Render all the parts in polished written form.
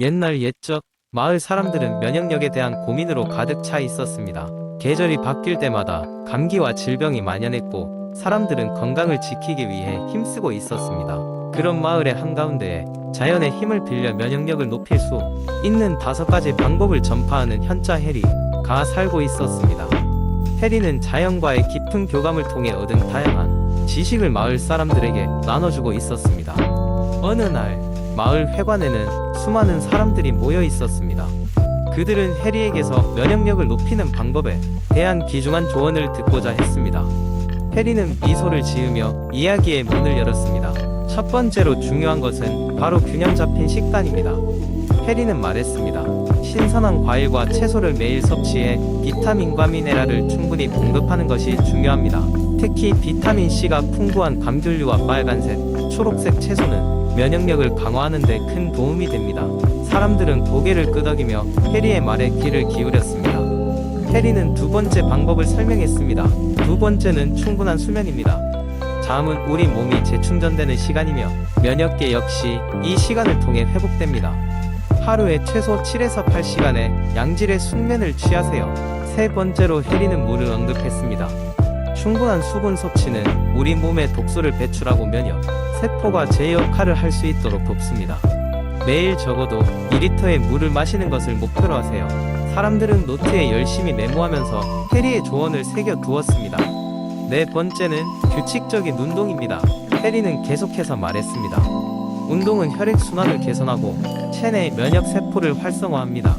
옛날 옛적 마을 사람들은 면역력에 대한 고민으로 가득 차 있었습니다. 계절이 바뀔 때마다 감기와 질병이 만연했고 사람들은 건강을 지키기 위해 힘쓰고 있었습니다. 그런 마을의 한가운데에 자연의 힘을 빌려 면역력을 높일 수 있는 5가지 방법을 전파하는 현자 해리가 살고 있었습니다. 해리는 자연과의 깊은 교감을 통해 얻은 다양한 지식을 마을 사람들에게 나눠주고 있었습니다. 어느 날 마을 회관에는 수많은 사람들이 모여 있었습니다. 그들은 해리에게서 면역력을 높이는 방법에 대한 귀중한 조언을 듣고자 했습니다. 해리는 미소를 지으며 이야기의 문을 열었습니다. 첫 번째로 중요한 것은 바로 균형 잡힌 식단입니다. 해리는 말했습니다. 신선한 과일과 채소를 매일 섭취해 비타민과 미네랄을 충분히 공급하는 것이 중요합니다. 특히 비타민C가 풍부한 감귤류와 빨간색, 초록색 채소는 면역력을 강화하는 데 큰 도움이 됩니다. 사람들은 고개를 끄덕이며 해리의 말에 귀를 기울였습니다. 해리는 두 번째 방법을 설명했습니다. 두 번째는 충분한 수면입니다. 잠은 우리 몸이 재충전되는 시간이며 면역계 역시 이 시간을 통해 회복됩니다. 하루에 최소 7에서 8시간의 양질의 숙면을 취하세요. 세 번째로 해리는 물을 언급했습니다. 충분한 수분 섭취는 우리 몸에 독소를 배출하고 면역, 세포가 제 역할을 할 수 있도록 돕습니다. 매일 적어도 2리터의 물을 마시는 것을 목표로 하세요. 사람들은 노트에 열심히 메모하면서 해리의 조언을 새겨 두었습니다. 네 번째는 규칙적인 운동입니다. 해리는 계속해서 말했습니다. 운동은 혈액순환을 개선하고 체내 면역 세포를 활성화합니다.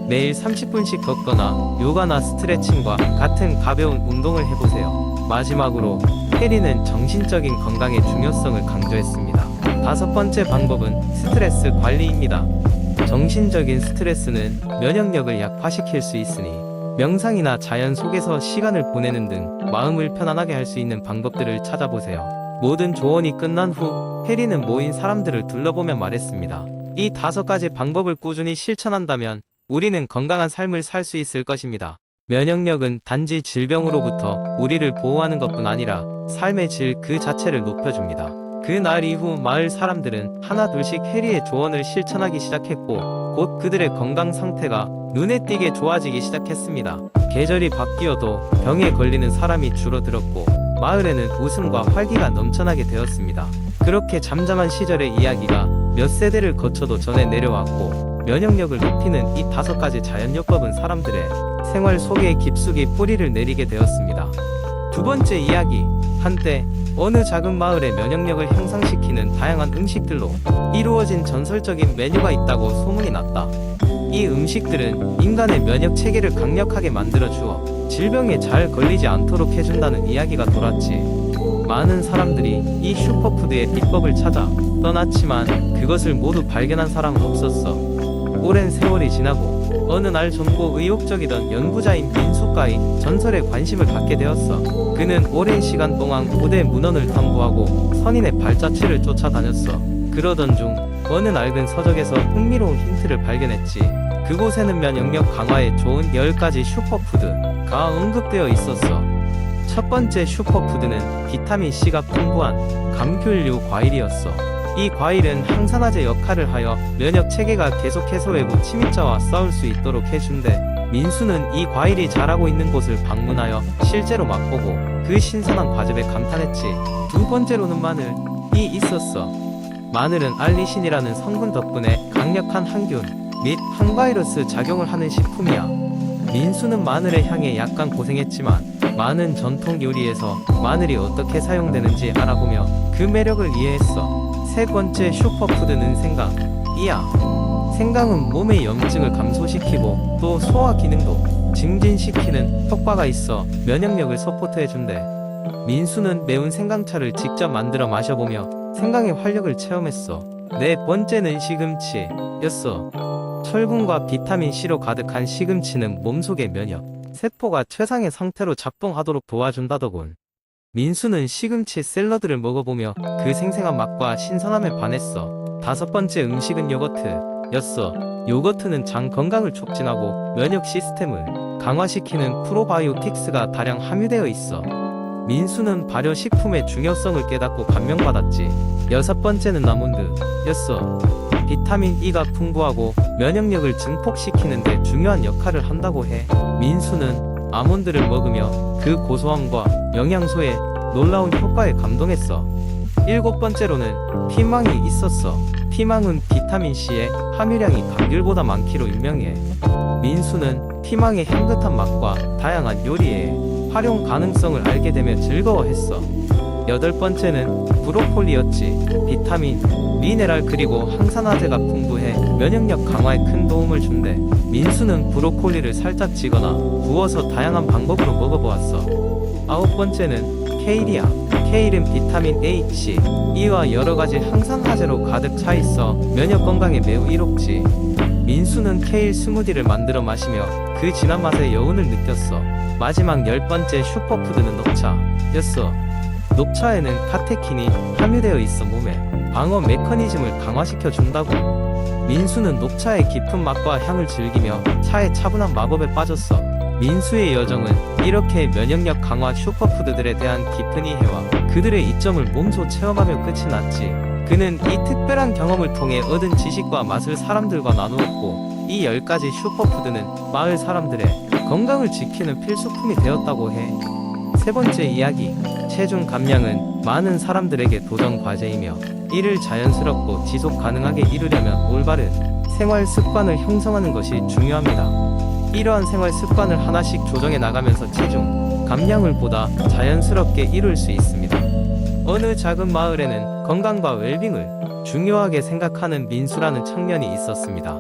매일 30분씩 걷거나 요가나 스트레칭과 같은 가벼운 운동을 해보세요. 마지막으로 해리는 정신적인 건강의 중요성을 강조했습니다. 5번째 방법은 스트레스 관리입니다. 정신적인 스트레스는 면역력을 약화시킬 수 있으니 명상이나 자연 속에서 시간을 보내는 등 마음을 편안하게 할 수 있는 방법들을 찾아보세요. 모든 조언이 끝난 후 해리는 모인 사람들을 둘러보며 말했습니다. 이 5가지 방법을 꾸준히 실천한다면 우리는 건강한 삶을 살 수 있을 것입니다. 면역력은 단지 질병으로부터 우리를 보호하는 것뿐 아니라 삶의 질 그 자체를 높여줍니다. 그날 이후 마을 사람들은 하나둘씩 해리의 조언을 실천하기 시작했고 곧 그들의 건강 상태가 눈에 띄게 좋아지기 시작했습니다. 계절이 바뀌어도 병에 걸리는 사람이 줄어들었고 마을에는 웃음과 활기가 넘쳐나게 되었습니다. 그렇게 잠잠한 시절의 이야기가 몇 세대를 거쳐도 전해 내려왔고 면역력을 높이는 이 5가지 자연요법은 사람들의 생활 속에 깊숙이 뿌리를 내리게 되었습니다. 두 번째 이야기. 한때 어느 작은 마을에 면역력을 향상시키는 다양한 음식들로 이루어진 전설적인 메뉴가 있다고 소문이 났다. 이 음식들은 인간의 면역 체계를 강력하게 만들어 주어 질병에 잘 걸리지 않도록 해준다는 이야기가 돌았지. 많은 사람들이 이 슈퍼푸드의 비법을 찾아 떠났지만 그것을 모두 발견한 사람은 없었어. 오랜 세월이 지나고 어느 날 젊고 의욕적이던 연구자인 민수가의 전설에 관심을 갖게 되었어. 그는 오랜 시간 동안 고대 문헌을 탐구하고 선인의 발자취를 쫓아다녔어. 그러던 중 어느 낡은 서적에서 흥미로운 힌트를 발견했지. 그곳에는 면역력 강화에 좋은 10가지 슈퍼푸드가 언급되어 있었어. 첫 번째 슈퍼푸드는 비타민C가 풍부한 감귤류 과일이었어. 이 과일은 항산화제 역할을 하여 면역 체계가 계속해서 외부 침입자와 싸울 수 있도록 해준대. 민수는 이 과일이 자라고 있는 곳을 방문하여 실제로 맛보고 그 신선한 과즙에 감탄했지. 두 번째로는 마늘이 있었어. 마늘은 알리신이라는 성분 덕분에 강력한 항균 및 항바이러스 작용을 하는 식품이야. 민수는 마늘의 향에 약간 고생했지만 많은 전통 요리에서 마늘이 어떻게 사용되는지 알아보며 그 매력을 이해했어. 세 번째 슈퍼푸드는 생강이야. 생강은 몸의 염증을 감소시키고 또 소화 기능도 증진시키는 효과가 있어 면역력을 서포트해준대. 민수는 매운 생강차를 직접 만들어 마셔보며 생강의 활력을 체험했어. 네 번째는 시금치였어. 철분과 비타민C로 가득한 시금치는 몸속의 면역 세포가 최상의 상태로 작동하도록 도와준다더군. 민수는 시금치 샐러드를 먹어보며 그 생생한 맛과 신선함에 반했어. 5번째 음식은 요거트였어. 요거트는 장 건강을 촉진하고 면역 시스템을 강화시키는 프로바이오틱스가 다량 함유되어 있어. 민수는 발효식품의 중요성을 깨닫고 감명받았지. 6번째는 아몬드였어. 비타민 E가 풍부하고 면역력을 증폭시키는 데 중요한 역할을 한다고 해. 민수는 아몬드를 먹으며 그 고소함과 영양소의 놀라운 효과에 감동했어. 일곱 번째로는 피망이 있었어. 피망은 비타민 C의 함유량이 감귤보다 많기로 유명해. 민수는 피망의 향긋한 맛과 다양한 요리에 활용 가능성을 알게 되며 즐거워했어. 여덟 번째는 브로콜리였지. 비타민, 미네랄 그리고 항산화제가 풍부해 면역력 강화에 큰 도움을 준대. 민수는 브로콜리를 살짝 찌거나 구워서 다양한 방법으로 먹어보았어. 아홉 번째는 케일이야. 케일은 비타민 A, C, E와 여러가지 항산화제로 가득 차있어 면역 건강에 매우 이롭지. 민수는 케일 스무디를 만들어 마시며 그 진한 맛의 여운을 느꼈어. 마지막 열 번째 슈퍼푸드는 녹차였어. 녹차에는 카테킨이 함유되어 있어 몸의 방어 메커니즘을 강화시켜 준다고. 민수는 녹차의 깊은 맛과 향을 즐기며 차의 차분한 마법에 빠졌어. 민수의 여정은 이렇게 면역력 강화 슈퍼푸드들에 대한 깊은 이해와 그들의 이점을 몸소 체험하며 끝이 났지. 그는 이 특별한 경험을 통해 얻은 지식과 맛을 사람들과 나누었고, 이 10가지 슈퍼푸드는 마을 사람들의 건강을 지키는 필수품이 되었다고 해. 세 번째 이야기, 체중 감량은 많은 사람들에게 도전 과제이며 이를 자연스럽고 지속 가능하게 이루려면 올바른 생활 습관을 형성하는 것이 중요합니다. 이러한 생활 습관을 하나씩 조정해 나가면서 체중 감량을 보다 자연스럽게 이룰 수 있습니다. 어느 작은 마을에는 건강과 웰빙을 중요하게 생각하는 민수라는 청년이 있었습니다.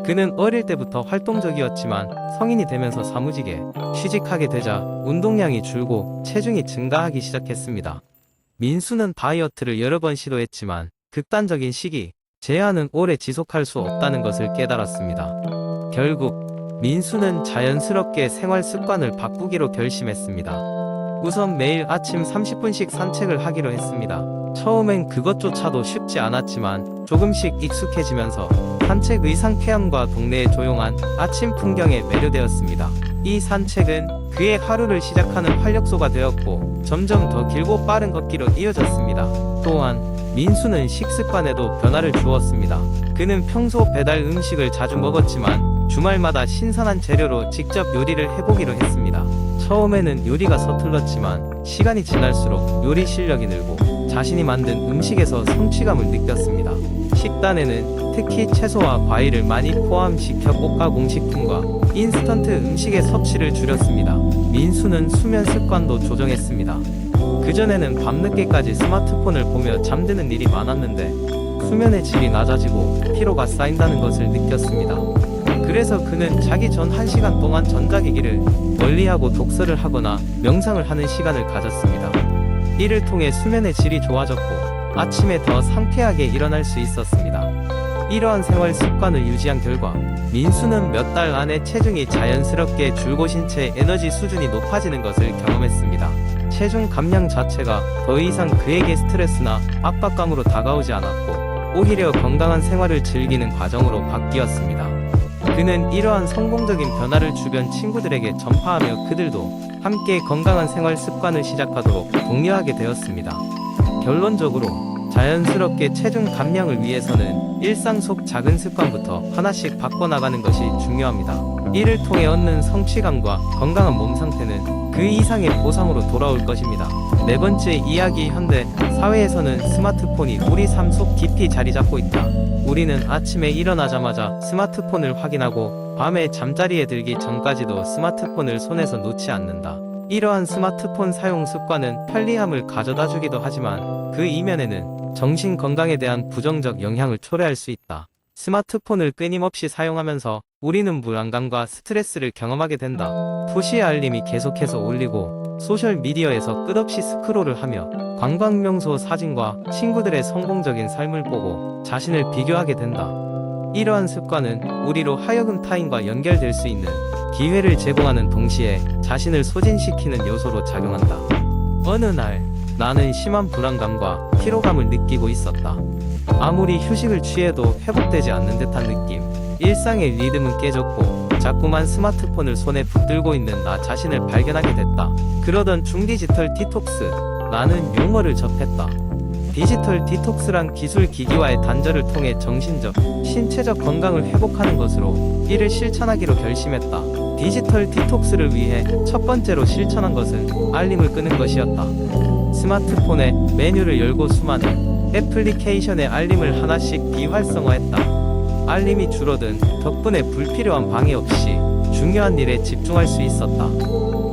그는 어릴 때부터 활동적이었지만 성인이 되면서 사무직에 취직하게 되자 운동량이 줄고 체중이 증가하기 시작했습니다. 민수는 다이어트를 여러 번 시도했지만 극단적인 시기 제한은 오래 지속할 수 없다는 것을 깨달았습니다. 결국 민수는 자연스럽게 생활 습관을 바꾸기로 결심했습니다. 우선 매일 아침 30분씩 산책을 하기로 했습니다. 처음엔 그것조차도 쉽지 않았지만 조금씩 익숙해지면서 산책의 상쾌함과 동네의 조용한 아침 풍경에 매료되었습니다. 이 산책은 그의 하루를 시작하는 활력소가 되었고 점점 더 길고 빠른 걷기로 이어졌습니다. 또한 민수는 식습관에도 변화를 주었습니다. 그는 평소 배달 음식을 자주 먹었지만 주말마다 신선한 재료로 직접 요리를 해보기로 했습니다. 처음에는 요리가 서툴렀지만 시간이 지날수록 요리 실력이 늘고 자신이 만든 음식에서 성취감을 느꼈습니다. 식단에는 특히 채소와 과일을 많이 포함시켜 고가공식품과 인스턴트 음식의 섭취를 줄였습니다. 민수는 수면 습관도 조정했습니다. 그전에는 밤늦게까지 스마트폰을 보며 잠드는 일이 많았는데 수면의 질이 낮아지고 피로가 쌓인다는 것을 느꼈습니다. 그래서 그는 자기 전 1시간 동안 전자기기를 멀리하고 독서를 하거나 명상을 하는 시간을 가졌습니다. 이를 통해 수면의 질이 좋아졌고 아침에 더 상쾌하게 일어날 수 있었습니다. 이러한 생활 습관을 유지한 결과 민수는 몇 달 안에 체중이 자연스럽게 줄고 신체 에너지 수준이 높아지는 것을 경험했습니다. 체중 감량 자체가 더 이상 그에게 스트레스나 압박감으로 다가오지 않았고 오히려 건강한 생활을 즐기는 과정으로 바뀌었습니다. 그는 이러한 성공적인 변화를 주변 친구들에게 전파하며 그들도 함께 건강한 생활 습관을 시작하도록 독려하게 되었습니다. 결론적으로 자연스럽게 체중 감량을 위해서는 일상 속 작은 습관부터 하나씩 바꿔나가는 것이 중요합니다. 이를 통해 얻는 성취감과 건강한 몸 상태는 그 이상의 보상으로 돌아올 것입니다. 네 번째 이야기, 현대 사회에서는 스마트폰이 우리 삶 속 깊이 자리 잡고 있다. 우리는 아침에 일어나자마자 스마트폰을 확인하고 밤에 잠자리에 들기 전까지도 스마트폰을 손에서 놓지 않는다. 이러한 스마트폰 사용 습관은 편리함을 가져다 주기도 하지만 그 이면에는 정신 건강에 대한 부정적 영향을 초래할 수 있다. 스마트폰을 끊임없이 사용하면서 우리는 불안감과 스트레스를 경험하게 된다. 푸시 알림이 계속해서 울리고 소셜미디어에서 끝없이 스크롤을 하며 관광 명소 사진과 친구들의 성공적인 삶을 보고 자신을 비교하게 된다. 이러한 습관은 우리로 하여금 타인과 연결될 수 있는 기회를 제공하는 동시에 자신을 소진시키는 요소로 작용한다. 어느 날 나는 심한 불안감과 피로감을 느끼고 있었다. 아무리 휴식을 취해도 회복되지 않는 듯한 느낌. 일상의 리듬은 깨졌고 자꾸만 스마트폰을 손에 붙들고 있는 나 자신을 발견하게 됐다. 그러던 중디지털 디톡스, 라는 용어를 접했다. 디지털 디톡스란 기술 기기와의 단절을 통해 정신적, 신체적 건강을 회복하는 것으로 이를 실천하기로 결심했다. 디지털 디톡스를 위해 첫 번째로 실천한 것은 알림을 끄는 것이었다. 스마트폰의 메뉴를 열고 수많은 애플리케이션의 알림을 하나씩 비활성화했다. 알림이 줄어든 덕분에 불필요한 방해 없이 중요한 일에 집중할 수 있었다.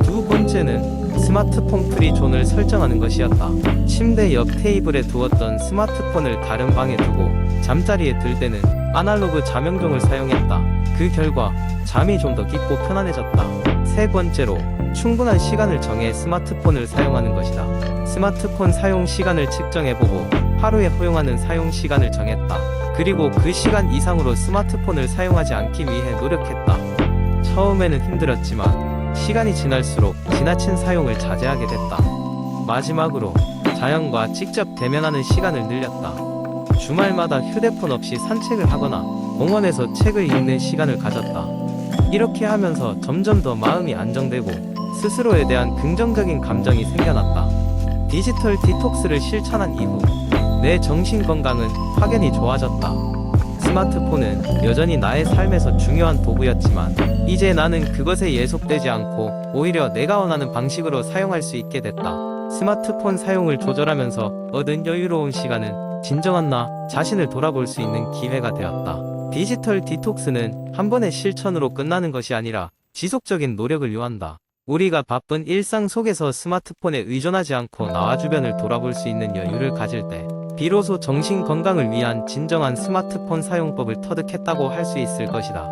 두 번째는 스마트폰 프리 존을 설정하는 것이었다. 침대 옆 테이블에 두었던 스마트폰을 다른 방에 두고 잠자리에 들 때는 아날로그 자명종을 사용했다. 그 결과 잠이 좀 더 깊고 편안해졌다. 세 번째로 충분한 시간을 정해 스마트폰을 사용하는 것이다. 스마트폰 사용 시간을 측정해보고 하루에 허용하는 사용 시간을 정했다. 그리고 그 시간 이상으로 스마트폰을 사용하지 않기 위해 노력했다. 처음에는 힘들었지만 시간이 지날수록 지나친 사용을 자제하게 됐다. 마지막으로 자연과 직접 대면하는 시간을 늘렸다. 주말마다 휴대폰 없이 산책을 하거나 공원에서 책을 읽는 시간을 가졌다. 이렇게 하면서 점점 더 마음이 안정되고 스스로에 대한 긍정적인 감정이 생겨났다. 디지털 디톡스를 실천한 이후 내 정신 건강은 확연히 좋아졌다. 스마트폰은 여전히 나의 삶에서 중요한 도구였지만 이제 나는 그것에 예속되지 않고 오히려 내가 원하는 방식으로 사용할 수 있게 됐다. 스마트폰 사용을 조절하면서 얻은 여유로운 시간은 진정한 나 자신을 돌아볼 수 있는 기회가 되었다. 디지털 디톡스는 한 번의 실천으로 끝나는 것이 아니라 지속적인 노력을 요한다. 우리가 바쁜 일상 속에서 스마트폰에 의존하지 않고 나와 주변을 돌아볼 수 있는 여유를 가질 때 비로소 정신 건강을 위한 진정한 스마트폰 사용법을 터득했다고 할 수 있을 것이다.